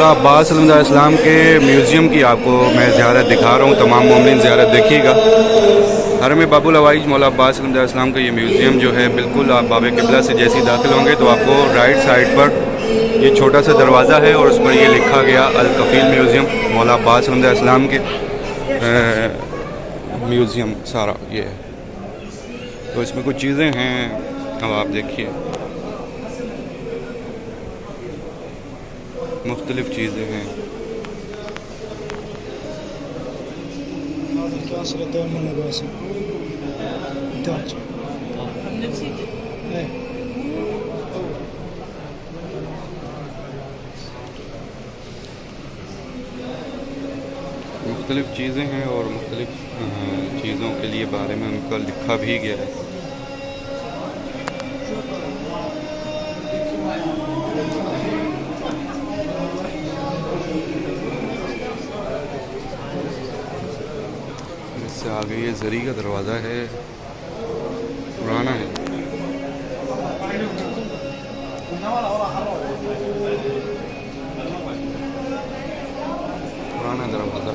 मौला अब्बास अलैहिस्सलाम के म्यूज़ियम की आपको मैं ज़ियारत दिखा रहा हूँ। तमाम मोमिन ज़ियारत देखिएगा। हरम बाबुल हवाइज मौला अब्बास अलैहिस्सलाम का ये म्यूज़ियम जो है, बिल्कुल आप बाब क़िबला से जैसे ही दाखिल होंगे तो आपको राइट साइड पर ये छोटा सा दरवाज़ा है और उस पर ये लिखा गया अल कफ़ील म्यूज़ियम, मौला अब्बास अलैहिस्सलाम के म्यूज़ियम सारा ये है। तो इसमें कुछ चीज़ें हैं, अब आप देखिए, मुख्तलिफ़ चीज़ें हैं। मुख्तलिफ़ चीज़ें हैं और मुख्तलिफ़ चीज़ों के लिए बारे में उनका लिखा भी गया है। इससे आगे ये ज़री का दरवाज़ा है, पुराना है। पुराना दरवाज़ा।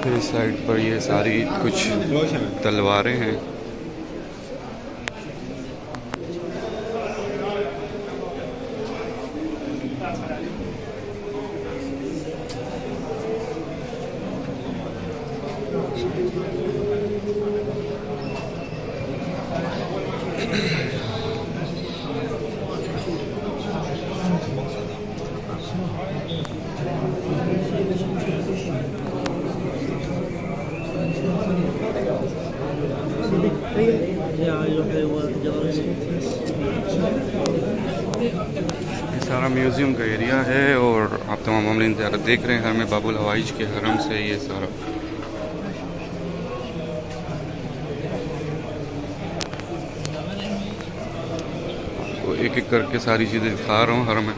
फिर इस साइड पर ये सारी कुछ तलवारें हैं। ये सारा म्यूज़ियम का एरिया है और आप तमाम मामले ज़्यादा देख रहे हैं हरम बाबुल हवाइज के हरम से ये सारा। तो एक एक करके सारी चीज़ें दिखा रहा हूँ हरम में।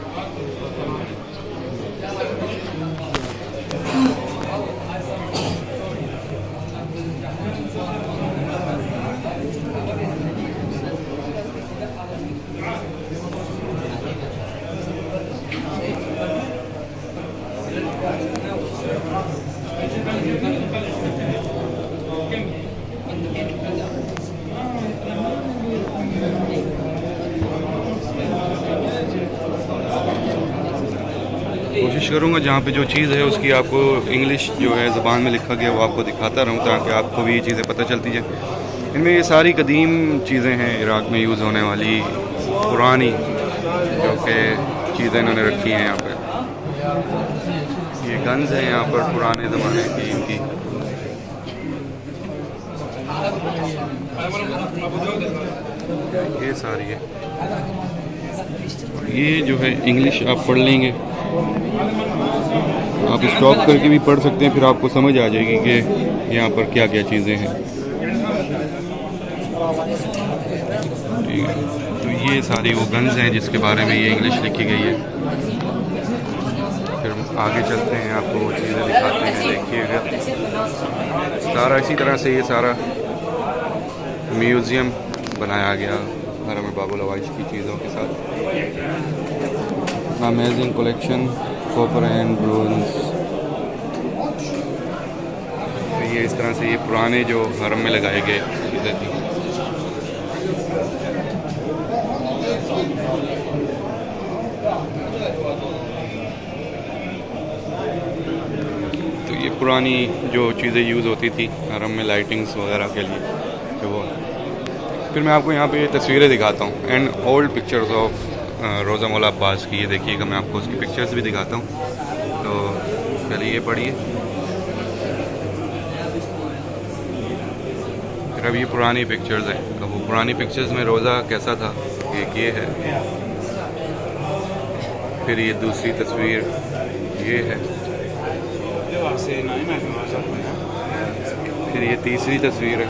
कोशिश करूँगा जहाँ पे जो चीज़ है उसकी आपको इंग्लिश जो है ज़बान में लिखा गया वो आपको दिखाता रहूँ, ताकि आपको भी ये चीज़ें पता चलती जाए। इनमें ये सारी कदीम चीज़ें हैं, इराक़ में यूज़ होने वाली पुरानी जो कि चीज़ें इन्होंने रखी हैं यहाँ पर। ये गन्स हैं यहाँ पर पुराने ज़माने की इनकी। ये सारी है। ये जो है इंग्लिश आप पढ़ लेंगे, आप स्टॉप करके भी पढ़ सकते हैं, फिर आपको समझ आ जाएगी कि यहाँ पर क्या क्या चीज़ें हैं। ठीक है, तो ये सारी वो गन्स हैं जिसके बारे में ये इंग्लिश लिखी गई है। फिर आगे चलते हैं, आपको वो चीज़ें दिखाते हैं, देखिएगा। सारा इसी तरह से ये सारा म्यूज़ियम बनाया गया हरम बाबुल हवाइज की चीज़ों के साथ। Amazing collection copper and bronze. तो ये इस तरह से ये पुराने जो हरम में लगाए गए चीज़ें थी। तो ये पुरानी जो चीज़ें यूज़ होती थी हरम में लाइटिंग्स वगैरह के लिए, तो वो। फिर मैं आपको यहाँ पे तस्वीरें दिखाता हूँ, एंड ओल्ड पिक्चर्स ऑफ रोज़ा मौला अब्बास की। ये देखिएगा, मैं आपको उसकी पिक्चर्स भी दिखाता हूँ। तो चलिए ये पढ़िए। फिर अब ये पुरानी पिक्चर्स हैं, तो वो पुरानी पिक्चर्स में रोज़ा कैसा था, एक ये है। फिर ये दूसरी तस्वीर ये है। फिर ये तीसरी तस्वीर है,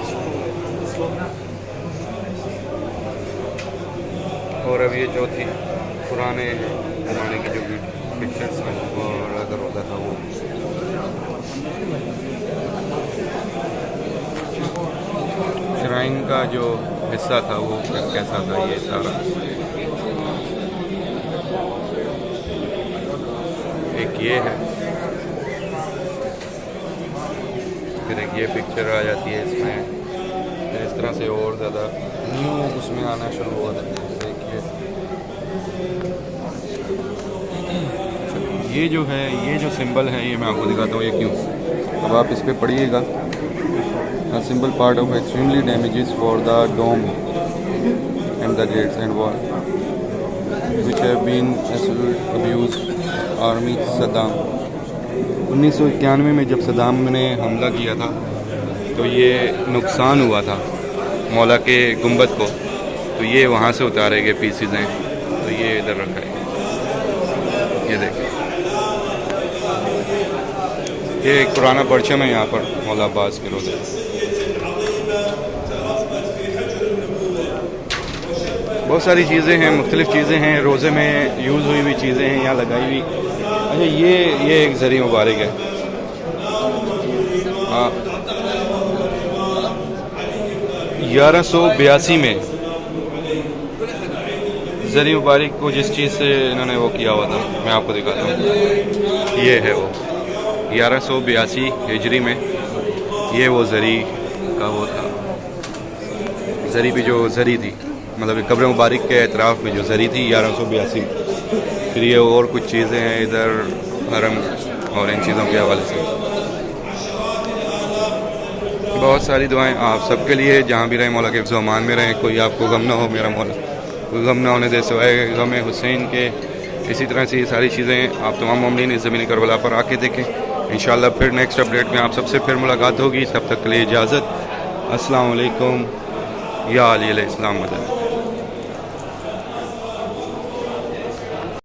और अब ये चौथी पुराने ज़माने की जो पिक्चर्स हैं वो अगर होता था वो। श्राइन का जो हिस्सा था वो कैसा था, ये सारा। एक ये है, फिर एक ये पिक्चर आ जाती है इसमें, फिर इस तरह से और ज़्यादा न्यू उसमें आना शुरू हो जाता है। देखिए ये जो है, ये जो सिंबल है, ये मैं आपको दिखाता हूँ ये क्यों। अब आप इस पर पढ़िएगा, a simple part of extremely damages for the dome and the gates and wall which have been abused army Saddam. 1991 में जब सद्दाम ने हमला किया था तो ये नुकसान हुआ था मौला के गुंबद को, तो ये वहाँ से उतारे गए पीसीज हैं, तो ये इधर रखा है। ये देखिए, ये एक पुराना परचम है यहाँ पर मौला अब्बास के रोज़े। बहुत सारी चीज़ें हैं, मुख्तलिफ़ चीज़ें हैं, रोज़े में यूज़ हुई हुई चीज़ें हैं यहाँ लगाई हुई। अच्छा ये एक ज़री मुबारक है। हाँ, 1182 में ज़री मुबारक को जिस चीज़ से इन्होंने वो किया हुआ था, मैं आपको दिखाता हूँ। ये है वो 1182 हिजरी में, ये वो ज़री का वो था, ज़री भी जो ज़री थी, मतलब कब्र मुबारक के एतराफ़ में जो ज़री थी 1182। फिर ये और कुछ चीज़ें हैं इधर हरम और इन चीज़ों के हवाले से। बहुत सारी दुआएं आप सबके लिए, जहाँ भी रहें मौला के हिफ्ज़ व अमान में रहें। कोई आपको गम ना हो मेरा मौला, कोई गम ना होने दे सिवाय गम हुसैन के। इसी तरह से ये सारी चीज़ें आप तमाम मोमिनीन इस ज़मीन करबला पर आके देखें। इंशाअल्लाह फिर नेक्स्ट अपडेट में आप सबसे फिर मुलाकात होगी। तब तक के लिए इजाज़त। अस्सलाम वालेकुम। या अली अलैहिस्सलाम मदद।